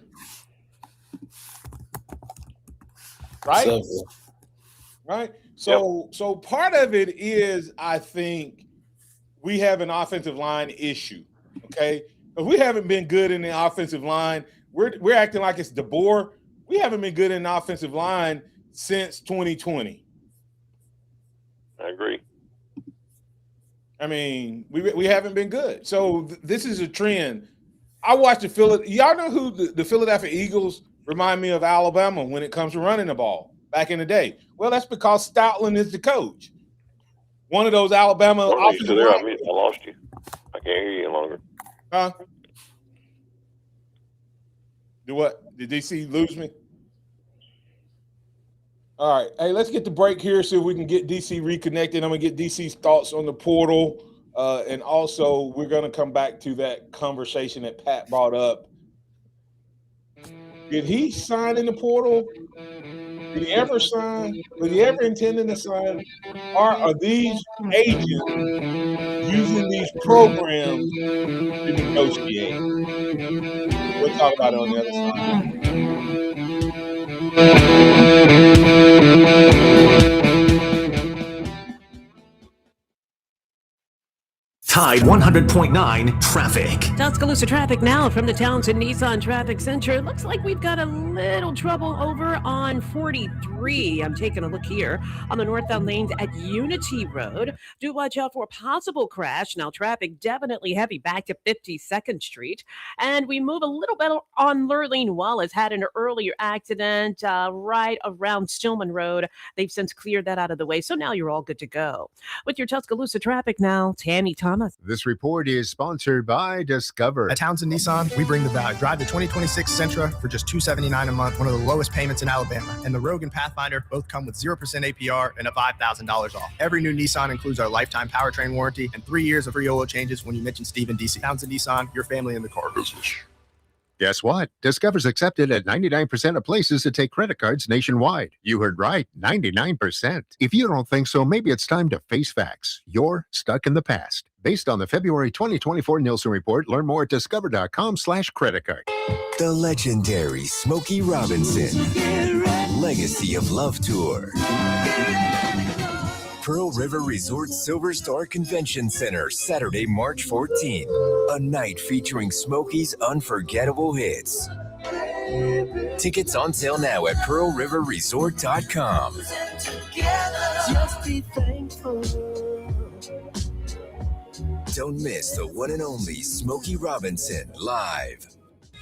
Speaker 2: right? Right. So part of it is, I think, we have an offensive line issue. Okay, if we haven't been good in the offensive line, we're acting like it's DeBoer. We haven't been good in the offensive line since 2020.
Speaker 4: I agree.
Speaker 2: I mean, we haven't been good. So this is a trend. I watched the Philadelphia. Y'all know who the Philadelphia Eagles remind me of Alabama when it comes to running the ball back in the day. Well, that's because Stoutland is the coach. One of those Alabama offensive
Speaker 4: I lost you. I can't hear you any longer.
Speaker 2: Huh? Do what? Did DC lose me? All right. Hey, let's get the break here so we can get DC reconnected. I'm going to get DC's thoughts on the portal. And also, we're going to come back to that conversation that Pat brought up. Did he sign in the portal? Did he ever sign? Was he ever intending to sign? Or are these agents using these programs to negotiate? We'll talk about it on the other
Speaker 5: Tide 100.9 traffic.
Speaker 6: Tuscaloosa traffic now from the Townsend Nissan Traffic Center. It looks like we've got a little trouble over on 43. I'm taking a look here on the northbound lanes at Unity Road. Do watch out for a possible crash. Now traffic definitely heavy back to 52nd Street. And we move a little bit on Lurleen Wallace. Had an earlier accident right around Stillman Road. They've since cleared that out of the way. So now you're all good to go. With your Tuscaloosa traffic now, Tammy Thomas.
Speaker 8: This report is sponsored by Discover.
Speaker 9: At Townsend Nissan, we bring the value. Drive the 2026 Sentra for just $279 a month, one of the lowest payments in Alabama. And the Rogue and Pathfinder both come with 0% APR and a $5,000 off. Every new Nissan includes our lifetime powertrain warranty and 3 years of free oil changes when you mention Steve and DC. Townsend Nissan, your family in the car business.
Speaker 8: Guess what? Discover's accepted at 99% of places to take credit cards nationwide. You heard right, 99%. If you don't think so, maybe it's time to face facts. You're stuck in the past. Based on the February 2024 Nielsen report, learn more at discover.com/credit card.
Speaker 10: The legendary Smokey Robinson Legacy of Love Tour. Pearl River Resort Silver Star Convention Center, Saturday, March 14th. A night featuring Smokey's unforgettable hits. Tickets on sale now at pearlriverresort.com.
Speaker 19: Just be thankful.
Speaker 10: Don't miss the one and only Smokey Robinson live.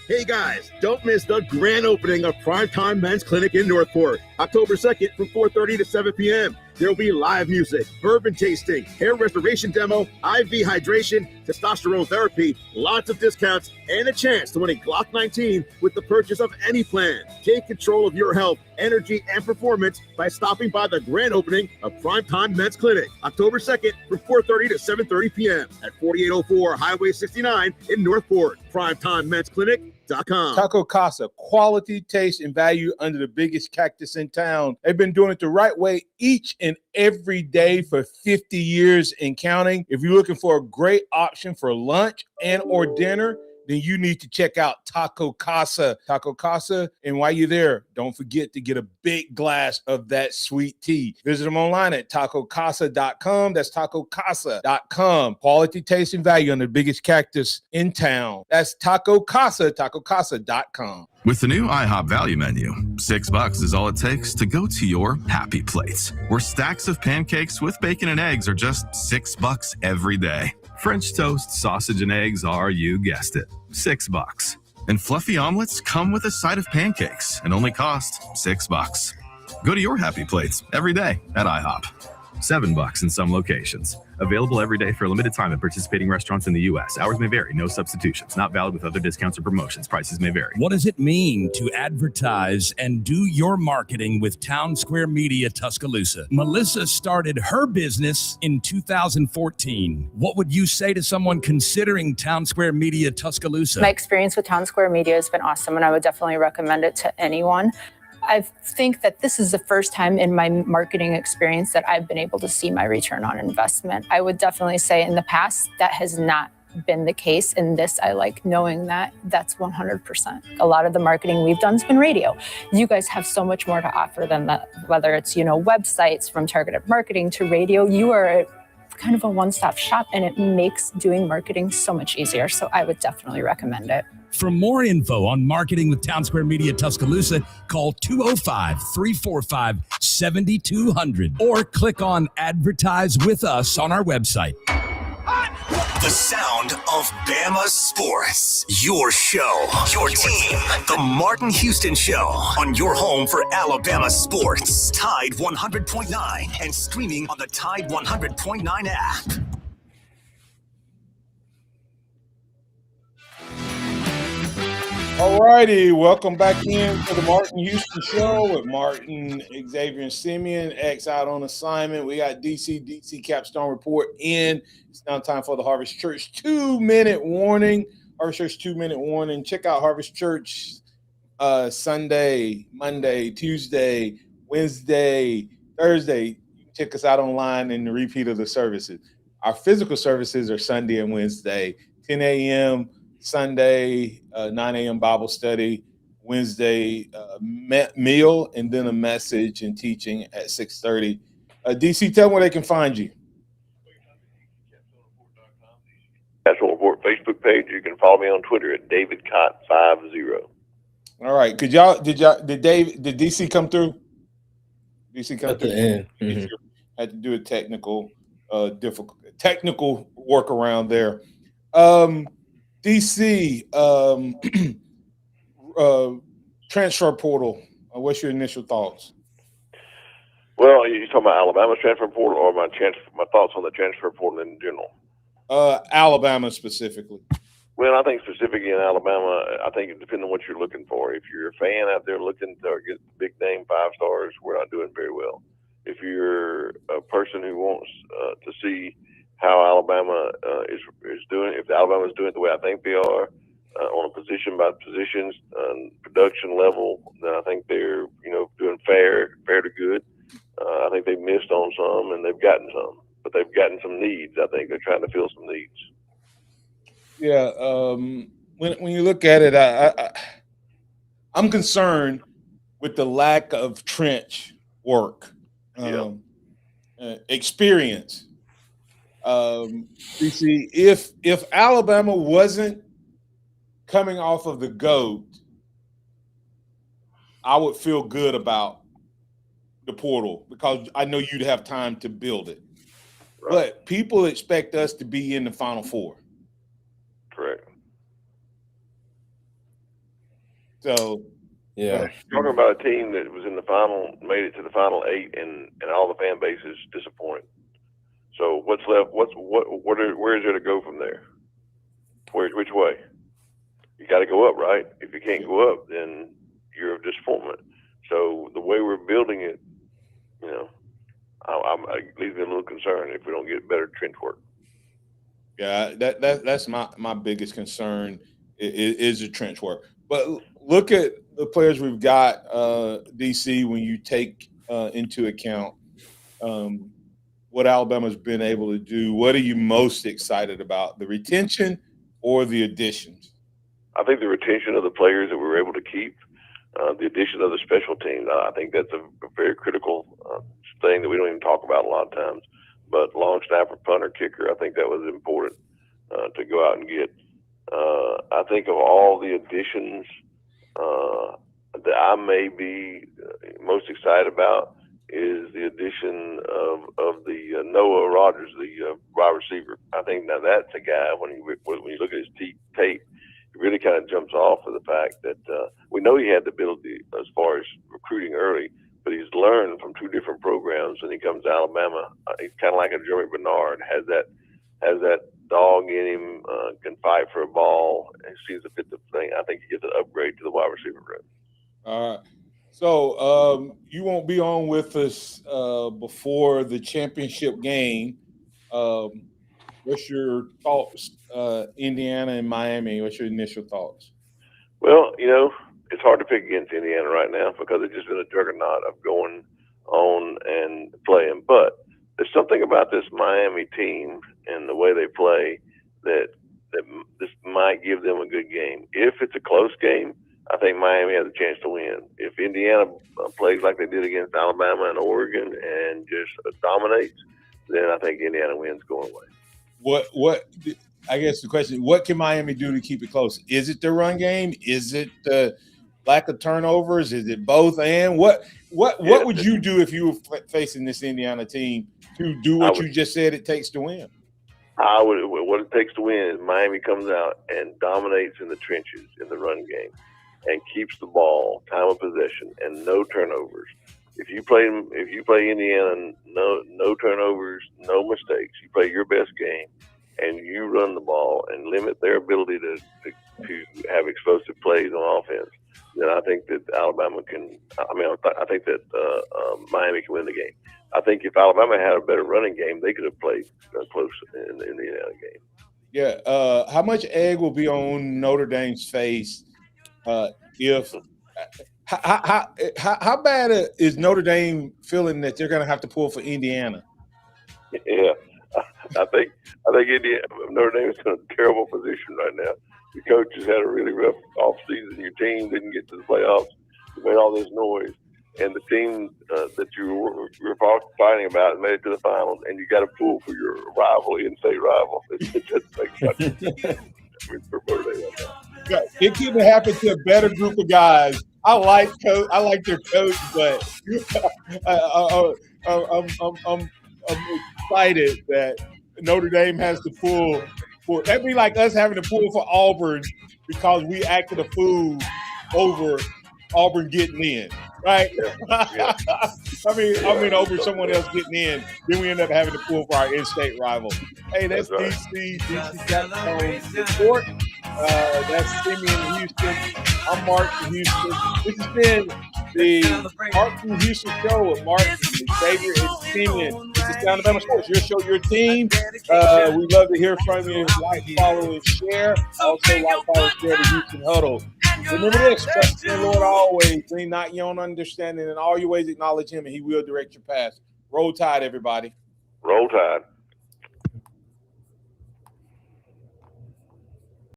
Speaker 11: Hey guys, don't miss the grand opening of Primetime Men's Clinic in Northport, October 2nd from 4:30 to 7 p.m. There will be live music, bourbon tasting, hair restoration demo, IV hydration, testosterone therapy, lots of discounts, and a chance to win a Glock 19 with the purchase of any plan. Take control of your health, energy, and performance by stopping by the grand opening of Primetime Men's Clinic, October 2nd from 4:30 to 7:30 p.m. at 4804 Highway 69 in Northport. PrimetimeMen'sClinic.com.
Speaker 2: Taco Casa, quality, taste, and value under the biggest cactus in town. They've been doing it the right way each and every day for 50 years and counting. If you're looking for a great option for lunch and or dinner, then you need to check out Taco Casa. Taco Casa, and while you're there, don't forget to get a big glass of that sweet tea. Visit them online at tacocasa.com. That's tacocasa.com. Quality, taste, and value on the biggest cactus in town. That's Taco Casa, tacocasa.com.
Speaker 12: With the new IHOP value menu, $6 is all it takes to go to your happy plates, where stacks of pancakes with bacon and eggs are just $6 every day. French toast, sausage, and eggs are, you guessed it, $6. And fluffy omelets come with a side of pancakes and only cost $6. Go to your happy plates every day at IHOP. $7 in some locations. Available every day for a limited time at participating restaurants in the U.S. Hours may vary. No substitutions. Not valid with other discounts or promotions. Prices may vary.
Speaker 13: What does it mean to advertise and do your marketing with Town Square Media Tuscaloosa? Melissa started her business in 2014. What would you say to someone considering Town Square Media Tuscaloosa?
Speaker 27: My experience with Town Square Media has been awesome, and I would definitely recommend it to anyone. I think that this is the first time in my marketing experience that I've been able to see my return on investment. I would definitely say in the past that has not been the case. And this, I like knowing that that's 100%. A lot of the marketing we've done has been radio. You guys have so much more to offer than that, whether it's, websites, from targeted marketing to radio. You are kind of a one-stop shop, and it makes doing marketing so much easier. So I would definitely recommend it.
Speaker 13: For more info on marketing with Town Square Media Tuscaloosa, call 205-345-7200 or click on Advertise with Us on our website.
Speaker 5: The sound of Bama sports. Your show, your team. The Martin Houston Show on your home for Alabama sports. Tide 100.9 and streaming on the Tide 100.9 app.
Speaker 2: All righty, welcome back in to the Martin Houston Show with Martin, Xavier, and Simeon. X out on assignment. We got DC Capstone Report in. It's now time for the Harvest Church 2-minute warning. Harvest Church 2-minute warning. Check out Harvest Church Sunday, Monday, Tuesday, Wednesday, Thursday. Check us out online in the repeat of the services. Our physical services are Sunday and Wednesday, 10 a.m., Sunday, 9 a.m. Bible study, Wednesday meal, and then a message and teaching at 6:30. DC, tell them where they can find you.
Speaker 4: Capstone Report Facebook page. You can follow me on Twitter at DavidCott50.
Speaker 2: All right. Did DC come through? DC come
Speaker 3: At
Speaker 2: through?
Speaker 3: the end.
Speaker 2: Mm-hmm. Had to do a technical workaround there. DC, transfer portal. What's your initial thoughts?
Speaker 4: Well, you talking about Alabama's transfer portal or my thoughts on the transfer portal in general?
Speaker 2: Alabama specifically.
Speaker 4: Well, I think specifically in Alabama, I think it depends on what you're looking for. If you're a fan out there looking to get big name 5 stars, we're not doing very well. If you're a person who wants to see how Alabama is doing, if Alabama is doing it the way I think they are, on a position by positions production level, then I think they're doing fair to good. I think they've missed on some and they've gotten some, but they've gotten some needs. I think they're trying to fill some needs.
Speaker 2: Yeah, when you look at it, I'm concerned with the lack of trench work, experience. You see, if Alabama wasn't coming off of the GOAT, I would feel good about the portal because I know you'd have time to build it. Right. But people expect us to be in the Final Four.
Speaker 4: Correct.
Speaker 2: So,
Speaker 3: yeah,
Speaker 4: talking about a team that was in the final, made it to the Final 8, and all the fan base is disappointed. So what's left? Where is there to go from there? Which way? You got to go up, right? If you can't go up, then you're a disappointment. So the way we're building it, I leave me a little concerned if we don't get better trench work.
Speaker 2: Yeah, that's my biggest concern is the trench work. But look at the players we've got, DC, when you take into account what Alabama's been able to do. What are you most excited about, the retention or the additions?
Speaker 4: I think the retention of the players that we were able to keep, the addition of the special teams. I think that's a very critical thing that we don't even talk about a lot of times. But long snapper, punter, kicker, I think that was important to go out and get. I think of all the additions that I may be most excited about is the addition of the Noah Rogers, the wide receiver. I think now that's a guy, when you look at his tape, it really kind of jumps off of the fact that we know he had the ability as far as recruiting early, but he's learned from 2 different programs. When he comes to Alabama, he's kind of like a Jeremy Bernard, has that dog in him, can fight for a ball, and sees a bit of thing. I think he gets an upgrade to the wide receiver room.
Speaker 2: All right. So you won't be on with us before the championship game. What's your thoughts, Indiana and Miami? What's your initial thoughts?
Speaker 4: Well, it's hard to pick against Indiana right now because it's just been a juggernaut of going on and playing. But there's something about this Miami team and the way they play that that this might give them a good game. If it's a close game, I think Miami has a chance to win. If Indiana plays like they did against Alabama and Oregon and just dominates, then I think Indiana wins going away.
Speaker 2: What? I guess the question: what can Miami do to keep it close? Is it the run game? Is it the lack of turnovers? Is it both? And what would you do if you were facing this Indiana team to do what you just said it takes to win?
Speaker 4: What it takes to win is Miami comes out and dominates in the trenches in the run game and keeps the ball, time of possession, and no turnovers. If you play Indiana, no turnovers, no mistakes. You play your best game, and you run the ball and limit their ability to have explosive plays on offense. Then I think that Alabama can. I think that Miami can win the game. I think if Alabama had a better running game, they could have played close in the Indiana game.
Speaker 2: Yeah. How much egg will be on Notre Dame's face if? How bad is Notre Dame feeling that they're going to have to pull for Indiana?
Speaker 4: Yeah, I think Notre Dame is in a terrible position right now. The coach has had a really rough offseason. Your team didn't get to the playoffs. You made all this noise, and the team that you were fighting about made it to the finals, and you got to pull for your rival, in-state rival. It just makes sense.
Speaker 2: It couldn't happen to a better group of guys. I like their coach, but I'm excited that Notre Dame has to pull for. That'd be like us having to pull for Auburn because we acted a fool over Auburn getting in, right?
Speaker 4: Yeah.
Speaker 2: I mean, over someone else getting in, then we end up having to pull for our in-state rival. Hey, that's right. DC Jackson Report. That's Simeon in Houston. I'm Mark in Houston. This has been the Mark in Houston show with Mark, Xavier, and Simeon. This is Sound of Bama Sports, your show, your team. We'd love to hear from you. Like, follow, and share. Also, like, follow, and share the Houston Huddle. Remember this, trust in the Lord always, lean not your own understanding, in all your ways acknowledge him, and he will direct your path. Roll Tide, everybody.
Speaker 4: Roll Tide.